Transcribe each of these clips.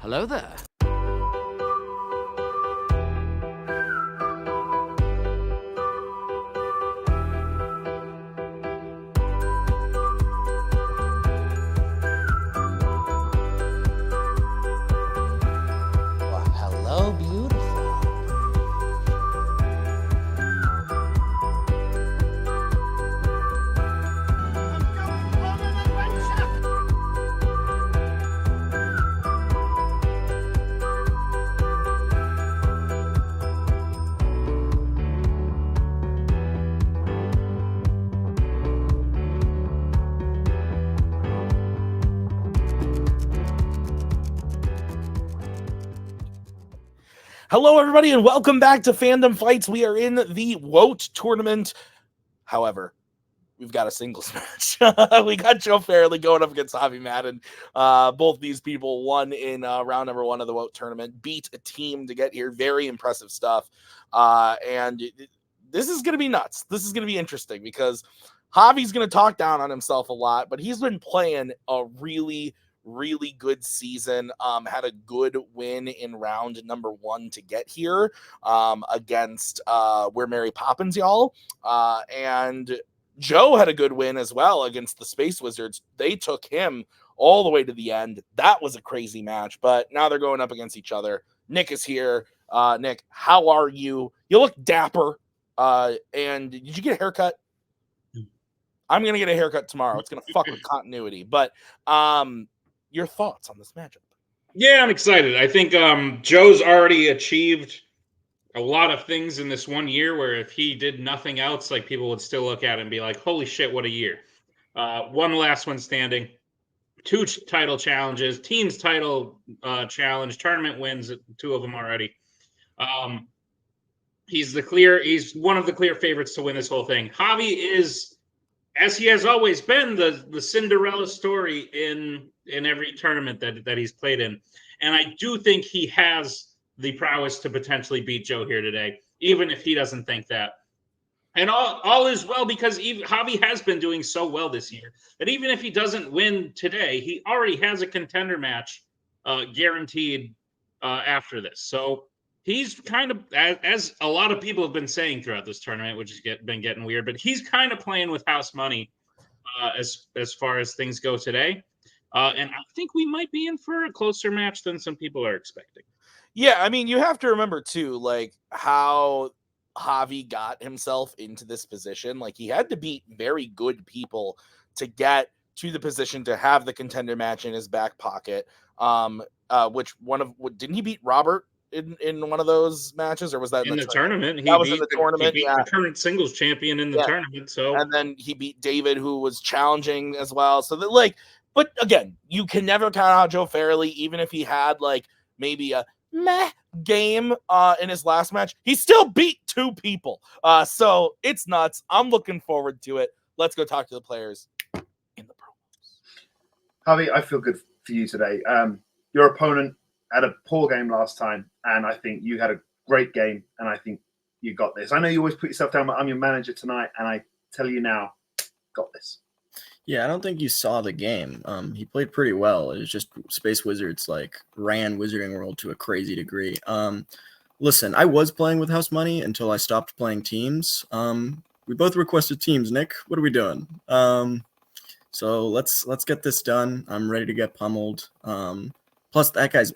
Hello there. Hello, beautiful. Hello, everybody, and welcome back to Fandom Fights. We are in the WOAT tournament. However, we've got a singles match. We got Joe Farrelly going up against Javi Madan. Both these people won in round number 1 of the WOAT tournament, beat a team to get here. Very impressive stuff. And this is going to be nuts. This is going to be interesting because Javi's going to talk down on himself a lot, but he's been playing a really good season. Had a good win in round number 1 to get here against We're Mary Poppins, y'all. And Joe had a good win as well against the Space Wizards. They took him all the way to the end. That was a crazy match, but now they're going up against each other. Nick is here. Nick, how are you? You look dapper. And did you get a haircut? I'm going to get a haircut tomorrow. It's going to fuck with continuity, but your thoughts on this matchup? Yeah, I'm excited. I think Joe's already achieved a lot of things in this 1 year where if he did nothing else, like people would still look at it and be like, holy shit, what a year. One last one standing, 2 title challenges, team's title challenge, tournament wins, 2 of them already. He's one of the clear favorites to win this whole thing. Javi is, as he has always been, the Cinderella story in every tournament that he's played in. And I do think he has the prowess to potentially beat Joe here today, even if he doesn't think that. And all is well because Javi has been doing so well this year that even if he doesn't win today, he already has a contender match guaranteed after this. So he's kind of, as a lot of people have been saying throughout this tournament, which has been getting weird, but he's kind of playing with house money as far as things go today. And I think we might be in for a closer match than some people are expecting. Yeah, I mean, you have to remember, too, like, how Javi got himself into this position. Like, he had to beat very good people to get to the position to have the contender match in his back pocket. Didn't he beat Robert in one of those matches, or was that in the tournament? That was in the tournament. He beat the current singles champion in the tournament. So, and then he beat David, who was challenging as well. So that, like, but again, you can never count out Joe Farrelly, even if he had like maybe a meh game in his last match. He still beat 2 people. So it's nuts. I'm looking forward to it. Let's go talk to the players in the promos. Javi, I feel good for you today. Your opponent had a poor game last time, and I think you had a great game, and I think you got this. I know you always put yourself down, but I'm your manager tonight, and I tell you now, got this. Yeah, I don't think you saw the game. He played pretty well. It was just Space Wizards like ran Wizarding World to a crazy degree. Listen, I was playing with house money until I stopped playing teams. We both requested teams, Nick. What are we doing? So let's get this done. I'm ready to get pummeled. Plus, that guy's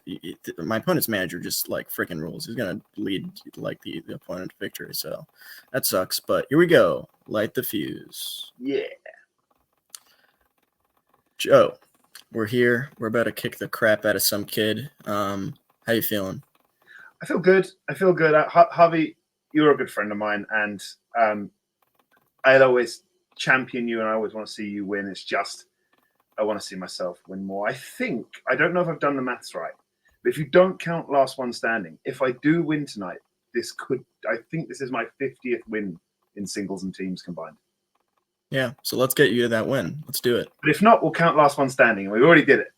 my opponent's manager just like freaking rules. He's gonna lead like the opponent to victory. So that sucks. But here we go. Light the fuse. Yeah. Joe, we're here. We're about to kick the crap out of some kid. How you feeling? I feel good. Javi, you're a good friend of mine, and I'd always champion you, and I always want to see you win. It's just I want to see myself win more. I don't know if I've done the maths right, but if you don't count last one standing, if I do win tonight, I think this is my 50th win in singles and teams combined. Yeah, so let's get you to that win. Let's do it. But if not, we'll count last one standing. We already did it.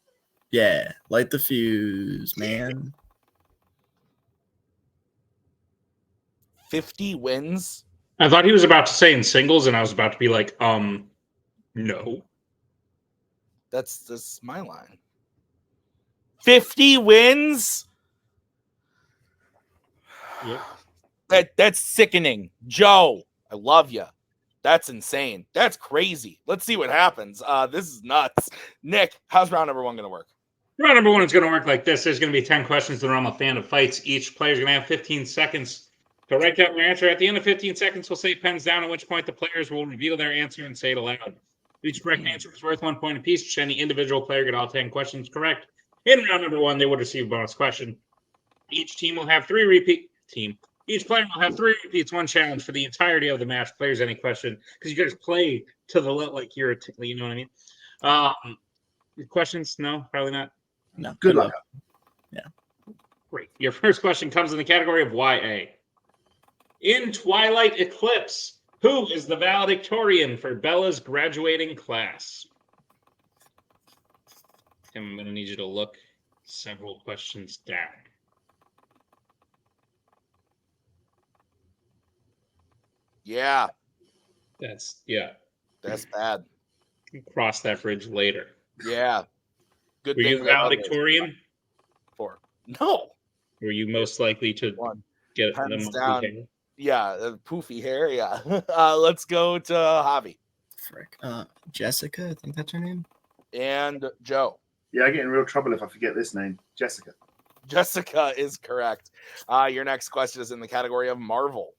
Yeah, light the fuse, man. 50 wins? I thought he was about to say in singles, and I was about to be like, no. That's my line. 50 wins? Yep. That's sickening. Joe, I love you. That's insane. That's crazy. Let's see what happens. This is nuts. Nick, how's round number 1 going to work? Round number 1 is going to work like this. There's going to be 10 questions in the realm of Fandom fights. Each player is going to have 15 seconds to write down their answer. At the end of 15 seconds, we'll say pens down, at which point the players will reveal their answer and say it aloud. Each correct answer is worth 1 point apiece. Should any individual player get all 10 questions correct in round number 1, they would receive a bonus question. Each team will have 3 repeat team. Each player will have 3 repeats, 1 challenge for the entirety of the match. Players, any question, because you guys play to the like you're, you know what I mean. Questions? No, probably not. No. Good luck. Yeah. Great. Your first question comes in the category of YA. In Twilight Eclipse, who is the valedictorian for Bella's graduating class? Tim, I'm going to need you to look several questions down. Yeah, That's bad. cross that bridge later. Yeah. Good Were thing you valedictorian? 4. No. Were you most likely to 1. get Pens them down. Yeah, poofy hair. Yeah. Let's go to Javi. Frick. Jessica, I think that's her name. And Joe. Yeah, I get in real trouble if I forget this name. Jessica. Jessica is correct. Your next question is in the category of Marvel.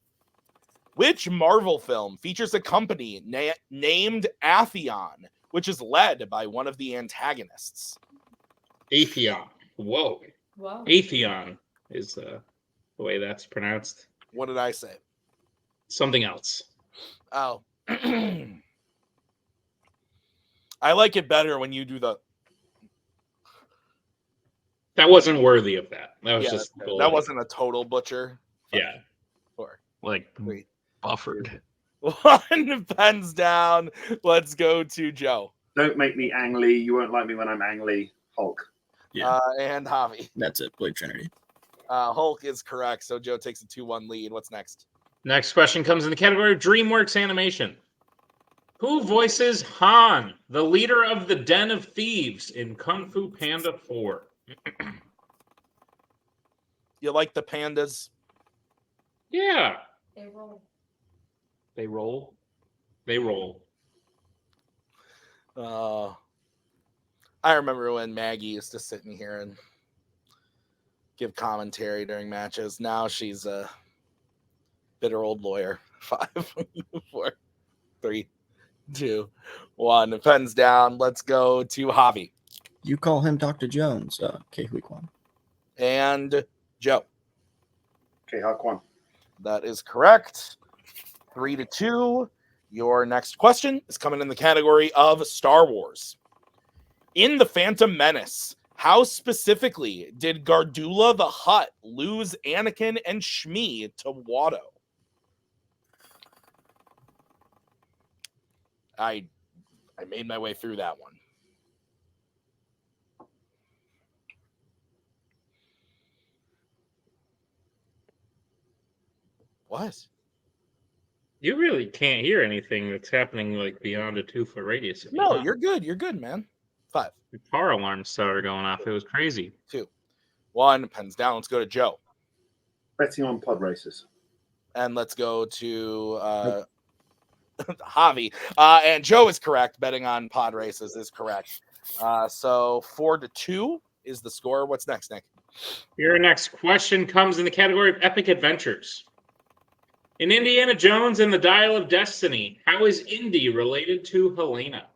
Which Marvel film features a company named Atheon, which is led by one of the antagonists? Atheon. Whoa. Wow. Atheon is the way that's pronounced. What did I say? Something else. Oh. I like it better when you do the... That wasn't worthy of that. That was Yeah, just that wasn't a total butcher. Yeah. 4, Like 3, buffered. 1. Pens down. Let's go to Joe. Don't make me Ang Lee. You won't like me when I'm Ang Lee. Hulk. Yeah. And Javi. That's it. Blade Trinity. Hulk is correct. So Joe takes a 2-1 lead. What's next? Next question comes in the category of DreamWorks Animation. Who voices Han, the leader of the Den of Thieves in Kung Fu Panda 4? You like the pandas? Yeah. They roll. They roll. They roll. I remember when Maggie used to sit in here and give commentary during matches. Now she's a bitter old lawyer. 5, 4, 3, 2, 1. Pens down. Let's go to Javi. You call him Dr. Jones, Kehwikwan. And Joe. Okay, Hulk 1. That is correct. 3-2. Your next question is coming in the category of Star Wars. In the Phantom Menace, how specifically did Gardula the Hutt lose Anakin and Shmi to Watto? I made my way through that one. What? You really can't hear anything that's happening like beyond a 2-foot radius. No, you're good. You're good, man. 5, The car alarms started going off. It was crazy. 2, 1. Pens down. Let's go to Joe. Betting on pod races. And let's go to Javi. And Joe is correct. Betting on pod races is correct. So 4-2 is the score. What's next, Nick? Your next question comes in the category of Epic Adventures. In Indiana Jones and the Dial of Destiny, how is Indy related to Helena?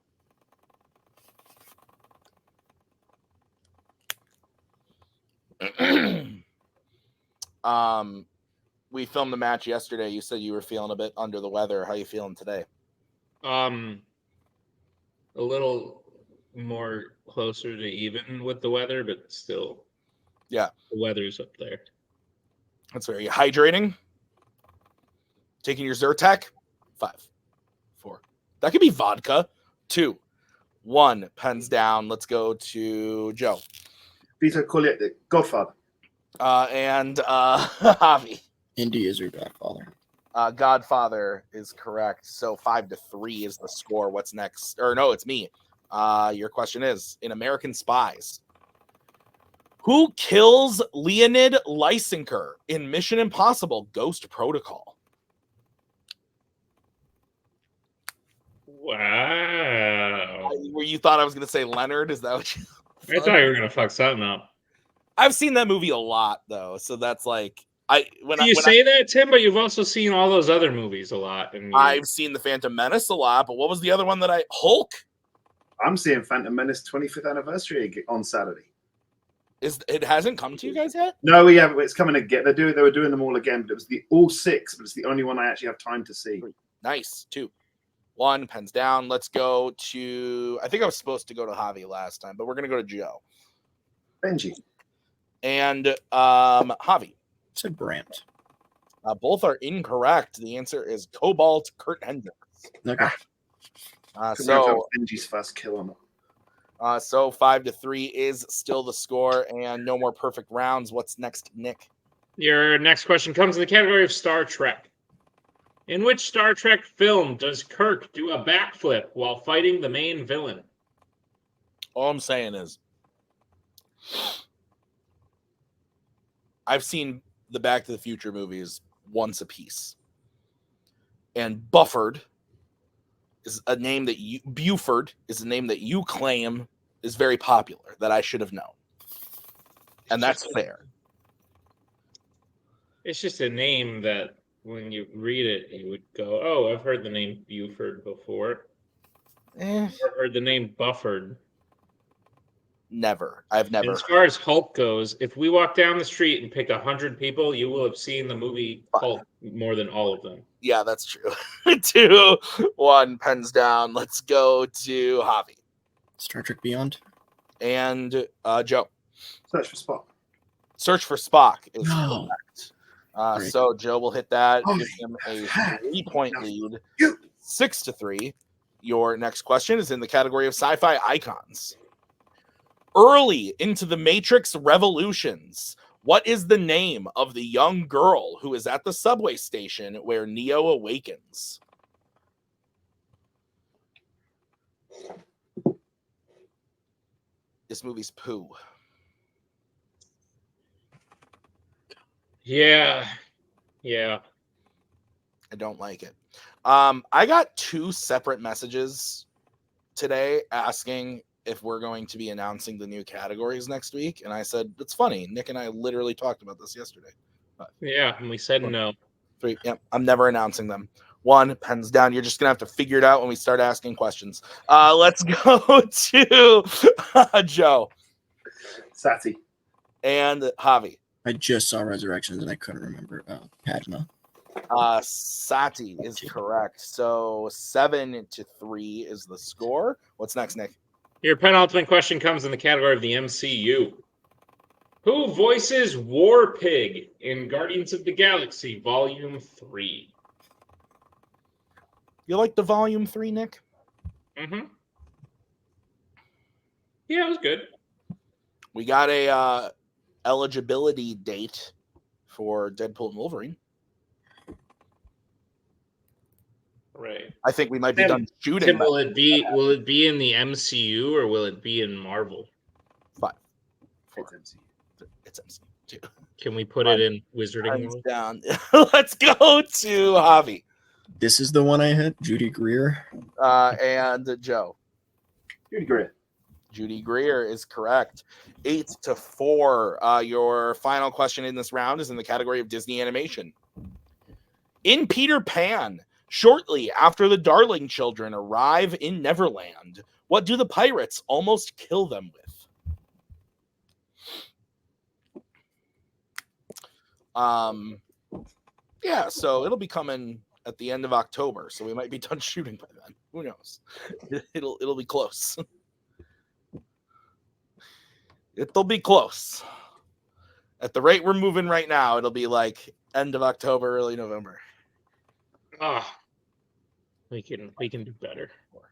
We filmed the match yesterday. You said you were feeling a bit under the weather. How you feeling today? A little more closer to even with the weather, but still, Yeah. the weather's up there. That's very hydrating. Taking your Zyrtec. 5, 4. That could be vodka. 2, 1. Pens down. Let's go to Joe. Vito Corleone, Godfather. And Javi. Indy is your godfather. Godfather is correct. So 5-3 is the score. What's next? Or no, it's me. Your question is, in American Spies, Who kills Leonid Lysenker in Mission Impossible Ghost Protocol? Wow. Where you thought I was going to say Leonard? Is that what you I thought you were going to fuck something up. I've seen that movie a lot, though. So that's like, You say that, Tim, but you've also seen all those other movies a lot. And I've seen The Phantom Menace a lot, but what was the other one that Hulk? I'm seeing Phantom Menace 25th anniversary on Saturday. It hasn't come to you guys yet? No, we have. It's coming again. They were doing them all again, but it was all 6, but it's the only one I actually have time to see. Nice. 2, 1, pens down. Let's go to. I think I was supposed to go to Javi last time, but we're gonna go to Joe. Benji and Javi. Said Brandt. Both are incorrect. The answer is Cobalt Kurt Hendricks. Okay. So Benji's first kill on it. So 5-3 is still the score, and no more perfect rounds. What's next, Nick? Your next question comes in the category of Star Trek. In which Star Trek film does Kirk do a backflip while fighting the main villain? All I'm saying is I've seen the Back to the Future movies once a piece. And Buford is a name that Buford is a name that you claim is very popular that I should have known. And that's fair. It's just a name that when you read it, you would go, oh, I've heard the name Buford before. I've heard the name Bufford. Never. I've never. And as far as Hulk goes, if we walk down the street and pick 100 people, you will have seen the movie Hulk more than all of them. Yeah, that's true. 2, 1, pens down. Let's go to Javi. Star Trek Beyond. And Joe. Search for Spock. Search for Spock is No. correct. So Joe will hit that. Give him a 3-point lead. 6-3. Your next question is in the category of sci-fi icons. Early into the Matrix Revolutions, what is the name of the young girl who is at the subway station where Neo awakens? This movie's poo. Yeah. I don't like it. I got 2 separate messages today asking if we're going to be announcing the new categories next week. And I said, it's funny. Nick and I literally talked about this yesterday. Yeah, and we said no. 3. Yep, I'm never announcing them. 1, pens down. You're just going to have to figure it out when we start asking questions. Let's go to Joe. Sati. And Javi. I just saw Resurrections and I couldn't remember Padma. Sati is correct. So 7-3 is the score. What's next, Nick? Your penultimate question comes in the category of the MCU. Who voices War Pig in Guardians of the Galaxy Volume 3? You like the Volume 3, Nick? Mm-hmm. Yeah, it was good. We got a eligibility date for Deadpool and Wolverine. Right. I think we might be Tim, done shooting. Tim, will it be in the MCU or will it be in Marvel? 5, 4. It's MCU. It's MCU too. Can we put it in Wizarding World? Down. Let's go to Javi. This is the one I hit. Judy Greer. And Joe. Judy Greer. Judy Greer is correct. 8-4. Your final question in this round is in the category of Disney animation. In Peter Pan, shortly after the Darling children arrive in Neverland, what do the pirates almost kill them with? Yeah, so it'll be coming at the end of October, so we might be done shooting by then. Who knows? It'll be close. It'll be close. At the rate we're moving right now, it'll be like end of October, early November. We can do better. 4,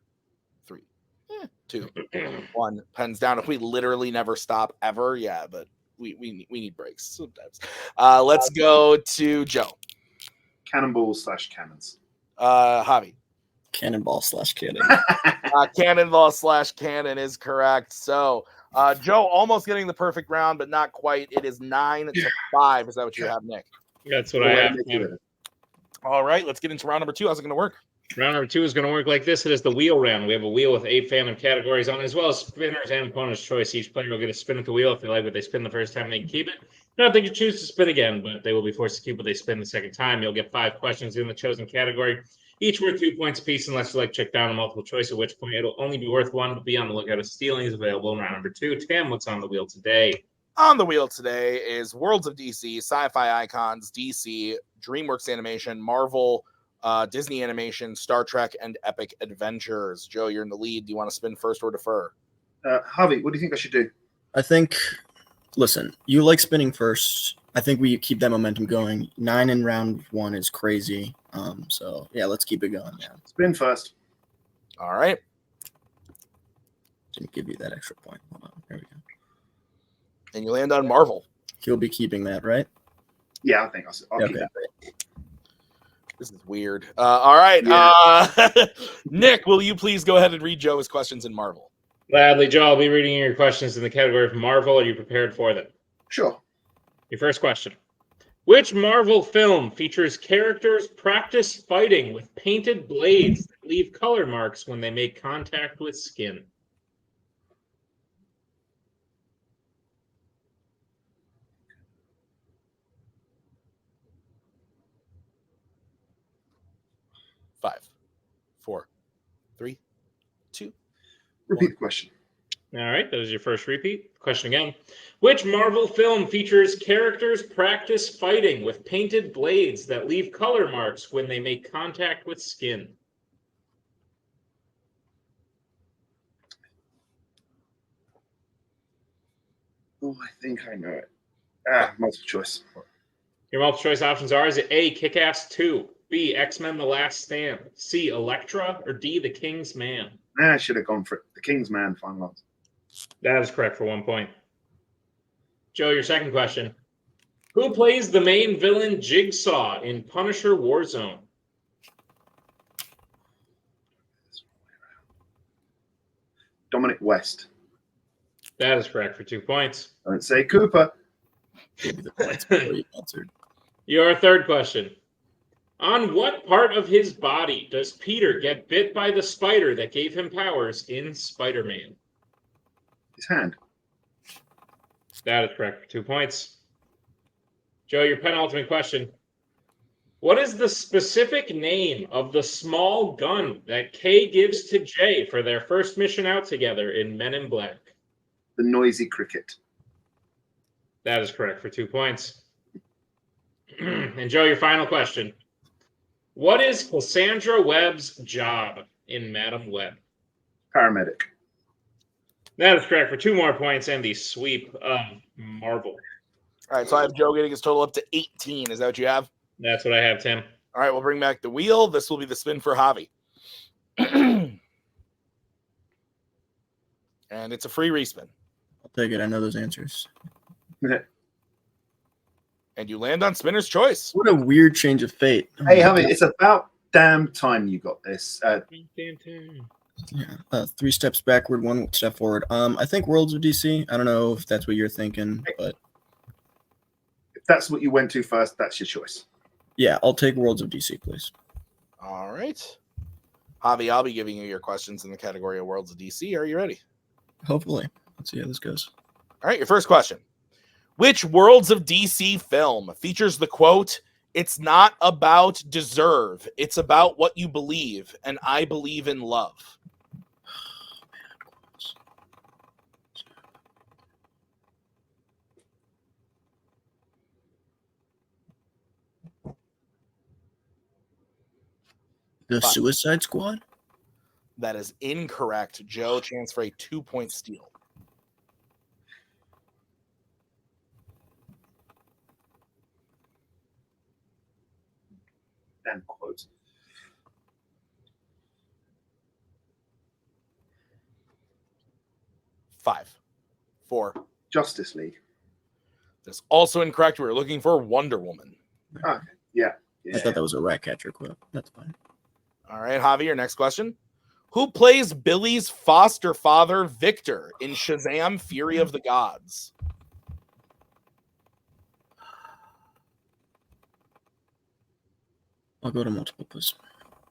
3, 2, 1. Pens down. If we literally never stop ever, yeah, but we need breaks sometimes. Let's go to Joe. Cannonballs/cannons. Javi. Cannonball/cannon. Cannonball/cannon is correct. So Joe almost getting the perfect round, but not quite. It is 9-5. Is that what you have, Nick? That's what I have. All right, let's get into round number 2. How's it going to work? Round number 2 is going to work like this. It is the wheel round. We have a wheel with 8 fandom categories on it, as well as spinners and opponent's choice. Each player will get a spin at the wheel. If they like what they spin the first time, they can keep it. No, they can choose to spin again, but they will be forced to keep what they spin the second time. You'll get 5 questions in the chosen category, each worth 2 points apiece, unless you like check down a multiple choice, at which point it'll only be worth 1. But be on the lookout. Stealing is available in round number 2. Tim, what's on the wheel today? On the wheel today is Worlds of DC, Sci-Fi Icons, DC, DreamWorks Animation, Marvel, Disney Animation, Star Trek, and Epic Adventures. Joe, you're in the lead. Do you want to spin first or defer? Javi, what do you think I should do? I think, listen, you like spinning first. I think we keep that momentum going. 9 in round 1 is crazy. So, yeah, let's keep it going. Yeah. Spin first. All right. Didn't give you that extra point. Hold on. There we go. And you land on Marvel. He'll be keeping that, right? Yeah, I think I'll keep that. This is weird. All right. Yeah. Nick, will you please go ahead and read Joe's questions in Marvel? Gladly, Joe. I'll be reading your questions in the category of Marvel. Are you prepared for them? Sure. Your first question. Which Marvel film features characters practice fighting with painted blades that leave color marks when they make contact with skin? Five, 4, 3, 2. Repeat the question. All right, that was your first repeat. Question again. Which Marvel film features characters practice fighting with painted blades that leave color marks when they make contact with skin? Oh, I think I know it. Multiple choice. Your multiple choice options are: is it A, Kick-Ass 2, B, X-Men The Last Stand, C, Elektra, or D, The King's Man? I should have gone for it. The King's Man, final answer. That is correct for 1 point. Joe, your second question. Who plays the main villain Jigsaw in Punisher Warzone? Dominic West. That is correct for 2 points. Don't say Cooper. Give you the points before you answered. Your third question. On what part of his body does Peter get bit by the spider that gave him powers in Spider-Man? His hand. That is correct for 2 points. Joe, your penultimate question. What is the specific name of the small gun that Kay gives to Jay for their first mission out together in Men in Black? The Noisy Cricket. That is correct for 2 points. And Joe, your final question. What is Cassandra Webb's job in Madam Web? Paramedic. That is correct for 2 more points and the sweep of Marvel. All right, so I have Joe getting his total up to 18. Is that what you have? That's what I have, Tim. All right, we'll bring back the wheel. This will be the spin for Javi. And it's a free respin. I'll take it. I know those answers. And you land on Spinner's Choice. What a weird change of fate. Hey, Javi, it's about damn time you got this. Yeah, 3 steps backward, 1 step forward. I think Worlds of DC. I don't know if that's what you're thinking, but If that's what you went to first, that's your choice. yeah, I'll take Worlds of DC, please. All right. Javi, I'll be giving you your questions in the category of Worlds of DC. Are you ready? Hopefully. Let's see how this goes. All right, your first question. Which Worlds of DC film features the quote, "It's not about deserve, it's about what you believe, and I believe in love"? The 5. Suicide Squad? That is incorrect. Joe, chance for a 2-point steal. Damn quotes. 5, 4. Justice League. That's also incorrect. We were looking for Wonder Woman. Okay. Yeah. I thought that was a rat catcher quote. That's fine. All right, Javi, your next question. Who plays Billy's foster father, Victor, in Shazam! Fury of the Gods? I'll go to Multiplex.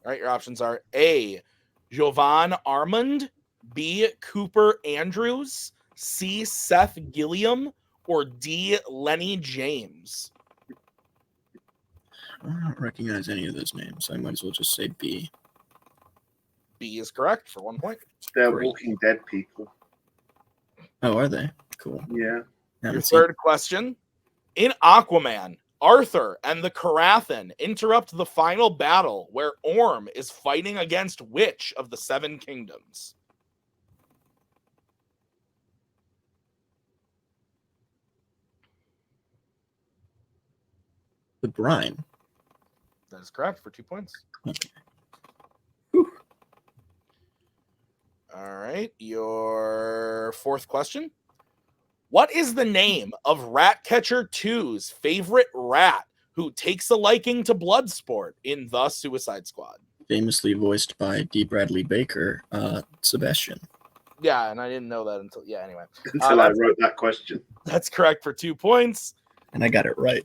All right, your options are A, Jovan Armand, B, Cooper Andrews, C, Seth Gilliam, or D, Lenny James. I don't recognize any of those names. I might as well just say B. B is correct for 1 point. They're Great. Walking Dead people. Oh, are they? Cool. Yeah. Your Haven't seen- third question. In Aquaman, Arthur and the Carathan interrupt the final battle where Orm is fighting against which of the 7 kingdoms? the brine. That is correct for 2 points. Okay. All right, your fourth question. What is the name of Ratcatcher 2's favorite rat who takes a liking to Bloodsport in The Suicide Squad? Famously voiced by D. Bradley Baker, Sebastian. Yeah, and I didn't know that anyway. Until I wrote that question. That's correct for 2 points. And I got it right.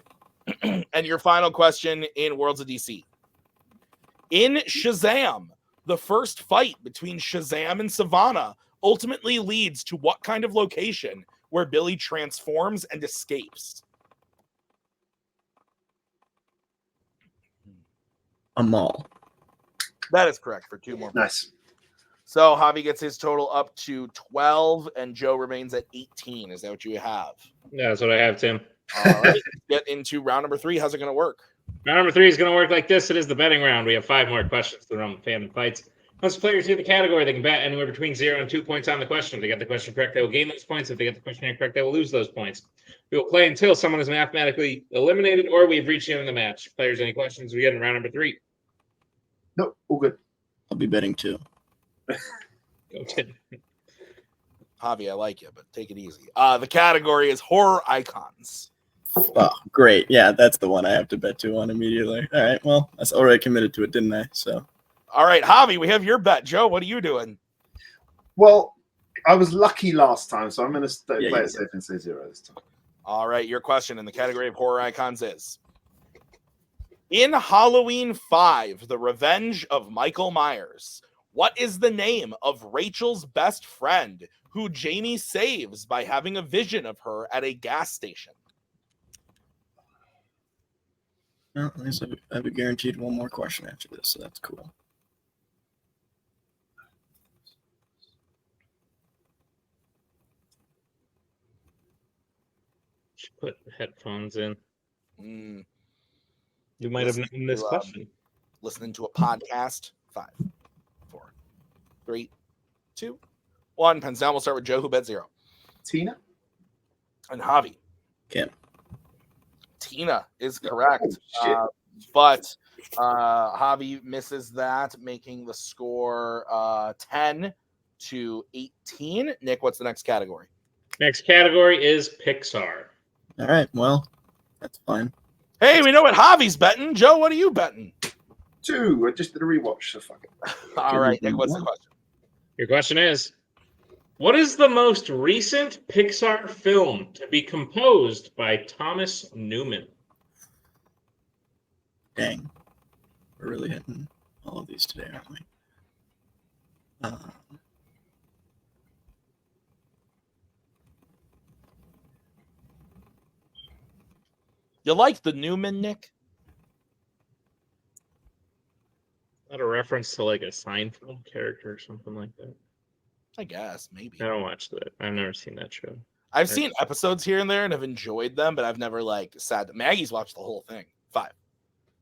And your final question in Worlds of DC. In Shazam, the first fight between Shazam and Savannah ultimately leads to what kind of location where Billy transforms and escapes? A mall. That is correct for 2 more. Nice. So Javi gets his total up to 12, and Joe remains at 18. Is that what you have? Yeah, that's what I have, Tim. All right. Get into round number 3. How's it going to work? Round number 3 is going to work like this. It is the betting round. We have 5 more questions to run Fandom Fights. Once players hit the category, they can bet anywhere between 0 and 2 points on the question. If they get the question correct, they will gain those points. If they get the question incorrect, they will lose those points. We will play until someone is mathematically eliminated or we've reached the end of the match. Players, any questions? We get in round number 3. Nope, all good. I'll be betting too. Go, Tim. Javi, I like you, but take it easy. The category is horror icons. Oh, great. Yeah, that's the one I have to bet to on immediately. All right. Well, I already committed to it, didn't I? So. All right, Javi, we have your bet. Joe, what are you doing? Well, I was lucky last time, so I'm going to play you it safe and say 0 this time. All right, your question in the category of horror icons is: in Halloween 5, The Revenge of Michael Myers, what is the name of Rachel's best friend who Jamie saves by having a vision of her at a gas station? Well, at least I have a guaranteed one more question after this, so that's cool. Should put headphones in. Mm, You might have known this question. listening to a podcast. 5, 4, 3, 2, 1. Pens down. We'll start with Joe, who bet 0. Tina? And Javi. Kim. Tina is correct. Oh, shit. But Javi misses that, making the score 10 to 18. Nick, what's the next category? Next category is Pixar. All right. Well, that's fine. Hey, we know what Javi's betting. Joe, what are you betting? 2. I just did a rewatch, so fuck it. All right, Nick, what's the question? Your question is, what is the most recent Pixar film to be composed by Thomas Newman? Dang. We're really hitting all of these today, aren't we? You like the Newman, Nick? Not a reference to like a Seinfeld character or something like that. I guess, maybe. I don't watch that. I've never seen that show. I've seen episodes here and there and have enjoyed them, but I've never sat. Maggie's watched the whole thing. 5,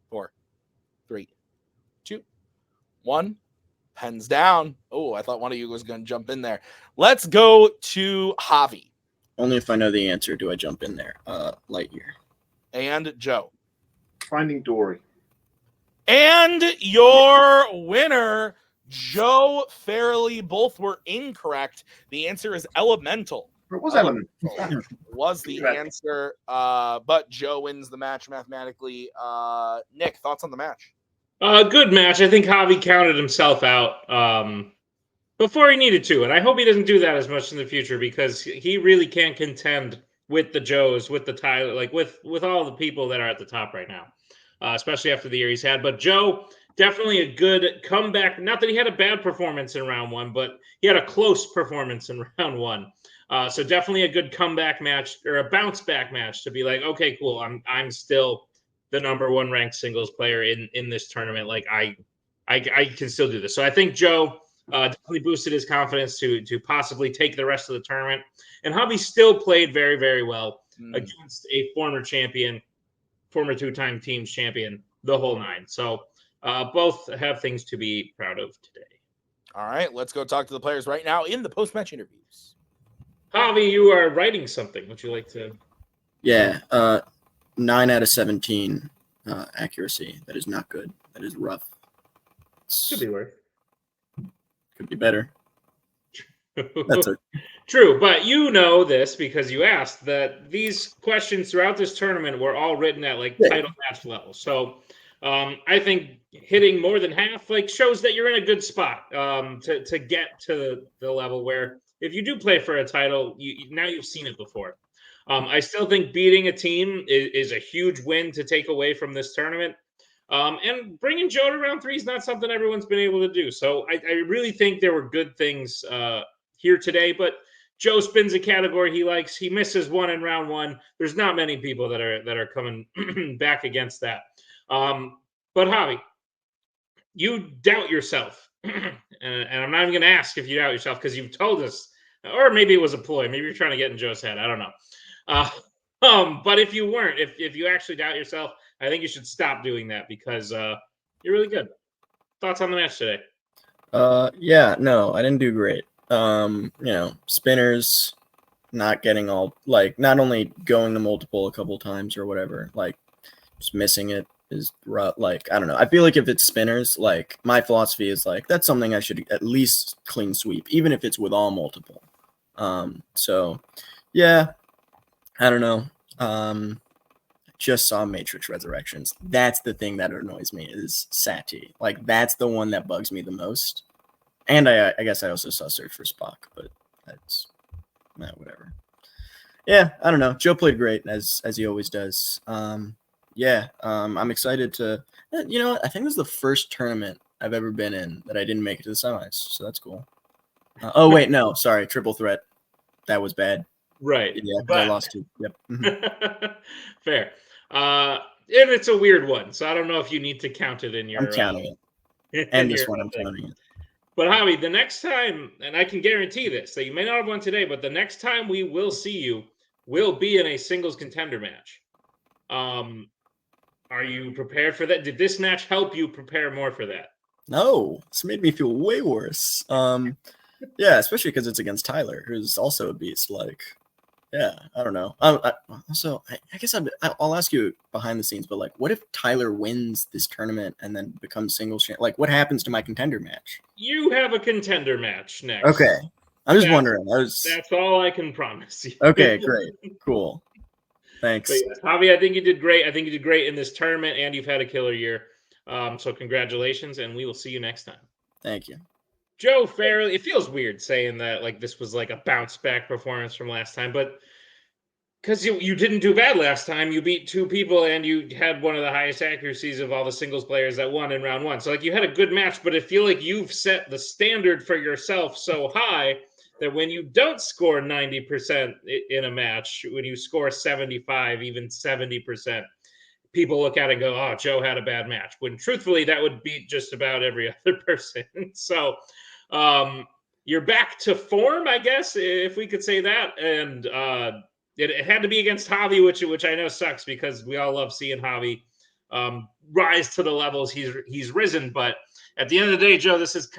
4, 3, 2, 1. Pens down. Oh, I thought one of you was going to jump in there. Let's go to Javi. Only if I know the answer do I jump in there. Lightyear. And Joe. Finding Dory. And your winner, Joe Farrelly. Both were incorrect. The answer is Elemental. It was Element. Was the answer, but Joe wins the match mathematically. Nick, thoughts on the match? Good match. I think Javi counted himself out. before he needed to. And I hope he doesn't do that as much in the future because he really can't contend with the Joes, with the Tyler, like with all the people that are at the top right now, especially after the year he's had. But Joe, definitely a good comeback. Not that he had a bad performance in round one, but he had a close performance in round one. So definitely a good comeback match or a bounce back match to be like, okay, cool. I'm still the #1 ranked singles player in this tournament. Like I can still do this. So I think Joe definitely boosted his confidence to possibly take the rest of the tournament. And Javi still played very, very well against a former champion, former two-time teams champion, the whole nine. So both have things to be proud of today. All right, let's go talk to the players right now in the post-match interviews. Javi, you are writing something. Would you like to? Yeah, 9 out of 17 accuracy. That is not good. That is rough. Could be worse. Could be better. That's it. True, but you know this because you asked that these questions throughout this tournament were all written at like title match level. So I think hitting more than half like shows that you're in a good spot to get to the level where if you do play for a title, now you've seen it before. I still think beating a team is a huge win to take away from this tournament. And bringing Joe to round 3 is not something everyone's been able to do. So I really think there were good things here today. But Joe spins a category he likes. He misses one in round 1. There's not many people that are coming back against that. But Javi, you doubt yourself. and I'm not even going to ask if you doubt yourself because you've told us. Or maybe it was a ploy. Maybe you're trying to get in Joe's head. I don't know. But if you weren't, if you actually doubt yourself, I think you should stop doing that because you're really good. Thoughts on the match today? Yeah, no, I didn't do great. Spinners not getting all like not only going to multiple a couple times or whatever, like just missing it is rough. Like I don't know. I feel like if it's spinners, like my philosophy is like that's something I should at least clean sweep, even if it's with all multiple. So yeah, I don't know. Just saw Matrix Resurrections. That's the thing that annoys me is Sati. Like that's the one that bugs me the most. And I guess I also saw Search for Spock, but that's whatever. Yeah, I don't know. Joe played great as he always does. I'm excited to. You know what? I think this is the first tournament I've ever been in that I didn't make it to the semis, so that's cool. Oh wait, no, sorry, triple threat. That was bad. Right. Yeah, but I lost 2. Yep. Fair. And it's a weird one, so I don't know if you need to count it in your. I'm counting it. And this one, I'm counting it. But Javi, the next time, and I can guarantee this, that you may not have won today, but the next time we will see you will be in a singles contender match. Are you prepared for that? Did this match help you prepare more for that? No, this made me feel way worse. Yeah, especially because it's against Tyler, who's also a beast. Like, yeah, I don't know. I guess I'll ask you behind the scenes, but like, what if Tyler wins this tournament and then becomes singles champ? Like, what happens to my contender match? You have a contender match next. Okay, I'm just wondering. That's all I can promise you. Okay, great, cool. Thanks. But yes, Javi, I think you did great. I think you did great in this tournament, and you've had a killer year. So congratulations, and we will see you next time. Thank you. Joe Farrelly, it feels weird saying that like this was like a bounce back performance from last time, but because you didn't do bad last time, you beat 2 people and you had one of the highest accuracies of all the singles players that won in round 1. So like you had a good match, but I feel like you've set the standard for yourself so high that when you don't score 90% in a match, when you score 75, even 70%, people look at it and go, oh, Joe had a bad match. When truthfully, that would beat just about every other person. So you're back to form, I guess, if we could say that. And it had to be against Javi, which I know sucks because we all love seeing Javi rise to the levels he's risen. But at the end of the day, Joe, this is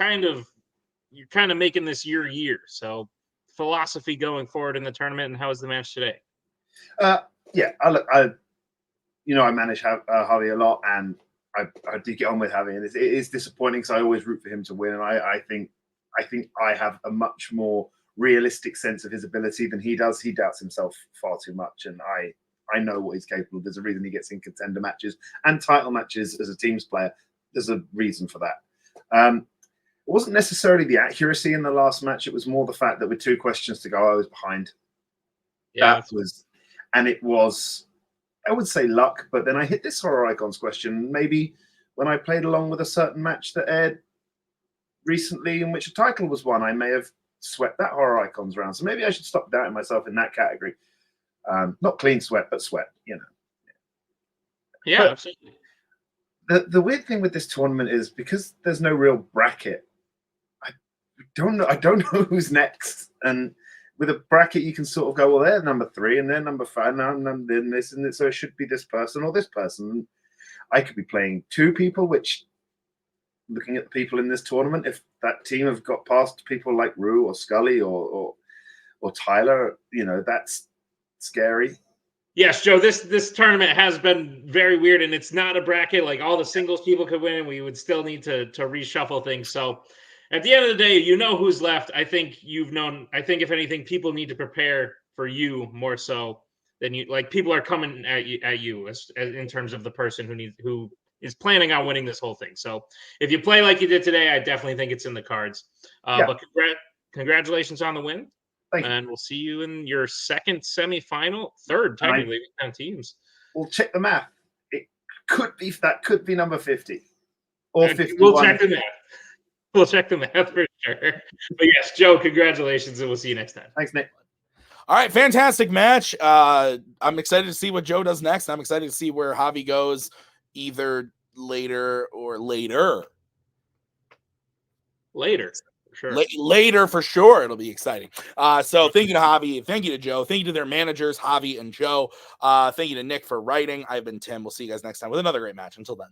you're kind of making this your year. So philosophy going forward in the tournament, and how was the match today? Yeah, I manage Javi a lot, and I do get on with Javi, and it is disappointing because I always root for him to win, and I think I have a much more realistic sense of his ability than he does. He doubts himself far too much, and I know what he's capable of. There's a reason he gets in contender matches and title matches as a teams player. There's a reason for that. wasn't necessarily the accuracy in the last match. It was more the fact that with 2 questions to go, I was behind. Yeah, That was, and it was, I would say luck, but then I hit this Horror Icons question. Maybe when I played along with a certain match that aired recently in which a title was won, I may have swept that Horror Icons round. So maybe I should stop doubting myself in that category. Not clean sweat, but sweat, you know. yeah, but absolutely. The weird thing with this tournament is because there's no real bracket, I don't know who's next. And with a bracket, you can sort of go, well, they're number 3 and they're number 5. Now I'm in this, and so it should be this person or this person. I could be playing 2 people, which, looking at the people in this tournament, if that team have got past people like Rue or Scully or Tyler, you know, that's scary. Yes, Joe, this tournament has been very weird, and it's not a bracket. Like, all the singles people could win, and we would still need to reshuffle things. So at the end of the day, you know who's left. I think if anything, people need to prepare for you more so than you. Like, people are coming at you as in terms of the person who is planning on winning this whole thing. So if you play like you did today, I definitely think it's in the cards. But congratulations on the win. And we'll see you in your third technically, 10 teams. We'll check the math. It could be number 50 or 51. We'll check the math. We'll check the math for sure. But yes, Joe, congratulations, and we'll see you next time. Thanks, Nick. All right, fantastic match. I'm excited to see what Joe does next. I'm excited to see where Javi goes, either later or later. Sure. Later for sure. It'll be exciting. So thank you to Javi. Thank you to Joe. Thank you to their managers, Javi and Joe. Thank you to Nick for writing. I've been Tim. We'll see you guys next time with another great match. Until then.